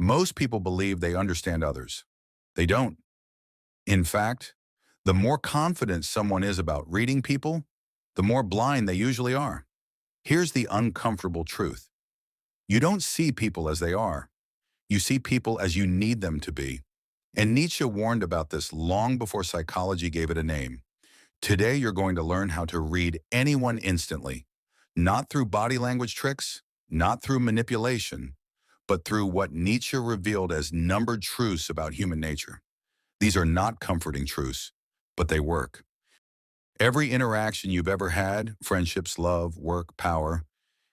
Most people believe they understand others. They don't. In fact, the more confident someone is about reading people, the more blind they usually are. Here's the uncomfortable truth. You don't see people as they are. You see people as you need them to be. And Nietzsche warned about this long before psychology gave it a name. Today, you're going to learn how to read anyone instantly, not through body language tricks, not through manipulation, but through what Nietzsche revealed as numbered truths about human nature. These are not comforting truths, but they work. Every interaction you've ever had, friendships, love, work, power,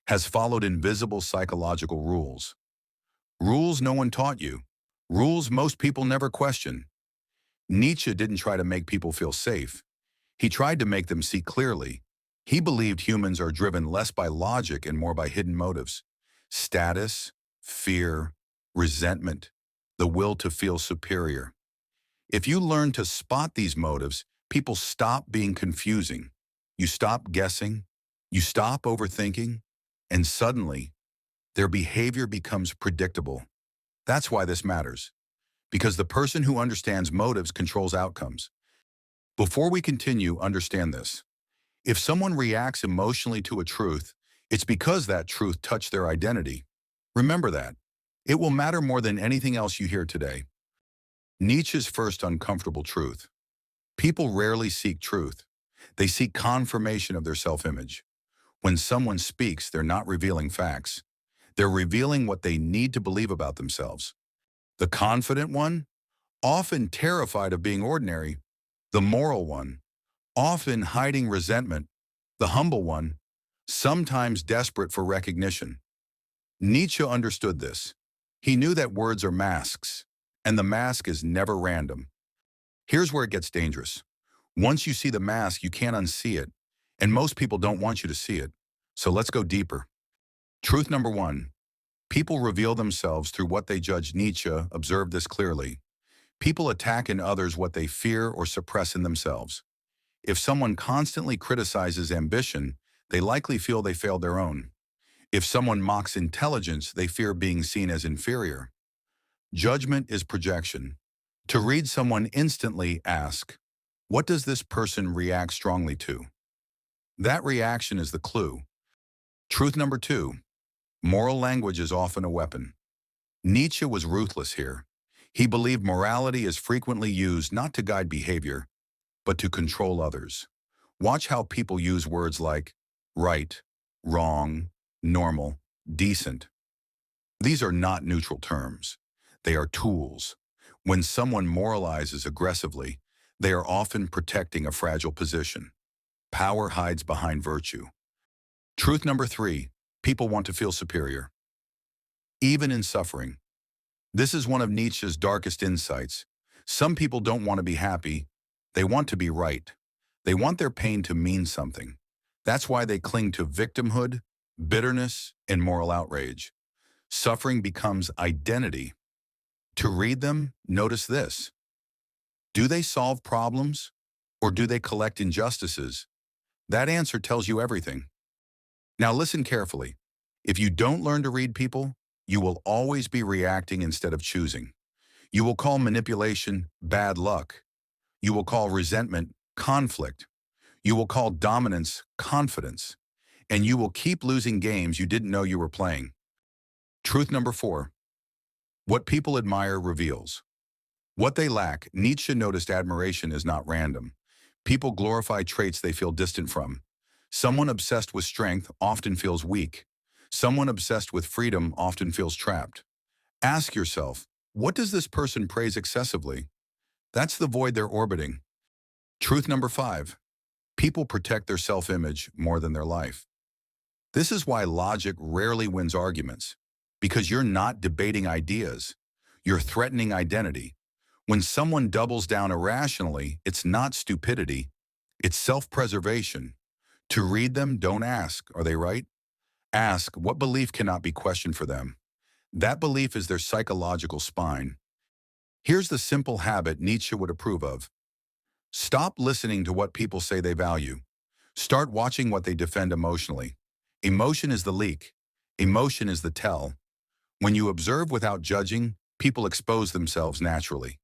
has followed invisible psychological rules. Rules no one taught you. Rules most people never question. Nietzsche didn't try to make people feel safe. He tried to make them see clearly. He believed humans are driven less by logic and more by hidden motives. Status, fear, resentment, the will to feel superior. If you learn to spot these motives, people stop being confusing. You stop guessing, you stop overthinking, and suddenly, their behavior becomes predictable. That's why this matters. Because the person who understands motives controls outcomes. Before we continue, understand this. If someone reacts emotionally to a truth, it's because that truth touched their identity. Remember that. It will matter more than anything else you hear today. Nietzsche's first uncomfortable truth. People rarely seek truth. They seek confirmation of their self-image. When someone speaks, they're not revealing facts. They're revealing what they need to believe about themselves. The confident one, often terrified of being ordinary. The moral one, often hiding resentment. The humble one, sometimes desperate for recognition. Nietzsche understood this. He knew that words are masks, and the mask is never random. Here's where it gets dangerous. Once you see the mask, you can't unsee it, and most people don't want you to see it. So let's go deeper. Truth number one, people reveal themselves through what they judge. Nietzsche observed this clearly. People attack in others what they fear or suppress in themselves. If someone constantly criticizes ambition, they likely feel they failed their own. If someone mocks intelligence, they fear being seen as inferior. Judgment is projection. To read someone instantly, ask, what does this person react strongly to? That reaction is the clue. Truth number two, moral language is often a weapon. Nietzsche was ruthless here. He believed morality is frequently used not to guide behavior, but to control others. Watch how people use words like right, wrong, normal, decent. These are not neutral terms. They are tools. When someone moralizes aggressively, they are often protecting a fragile position. Power hides behind virtue. Truth number three, people want to feel superior. Even in suffering. This is one of Nietzsche's darkest insights. Some people don't want to be happy. They want to be right. They want their pain to mean something. That's why they cling to victimhood, bitterness, and moral outrage. Suffering becomes identity. To read them, notice this. Do they solve problems, or do they collect injustices? That answer tells you everything. Now listen carefully. If you don't learn to read people, you will always be reacting instead of choosing. You will call manipulation bad luck. You will call resentment conflict. You will call dominance confidence. And you will keep losing games you didn't know you were playing. Truth number four. What people admire reveals. What they lack. Nietzsche noticed admiration is not random. People glorify traits they feel distant from. Someone obsessed with strength often feels weak. Someone obsessed with freedom often feels trapped. Ask yourself, what does this person praise excessively? That's the void they're orbiting. Truth number five. People protect their self-image more than their life. This is why logic rarely wins arguments. Because you're not debating ideas. You're threatening identity. When someone doubles down irrationally, it's not stupidity. It's self-preservation. To read them, don't ask, are they right? Ask, what belief cannot be questioned for them? That belief is their psychological spine. Here's the simple habit Nietzsche would approve of. Stop listening to what people say they value. Start watching what they defend emotionally. Emotion is the leak. Emotion is the tell. When you observe without judging, people expose themselves naturally.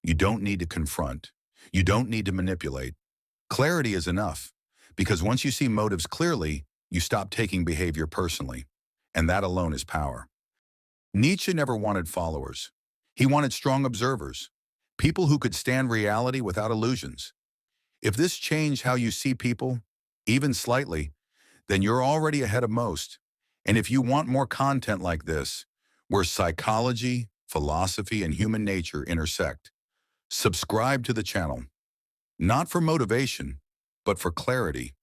You don't need to confront. You don't need to manipulate. Clarity is enough, because once you see motives clearly, you stop taking behavior personally, and that alone is power. Nietzsche never wanted followers. He wanted strong observers, people who could stand reality without illusions. If this changed how you see people, even slightly, then you're already ahead of most. And if you want more content like this, where psychology, philosophy, and human nature intersect, subscribe to the channel, not for motivation, but for clarity.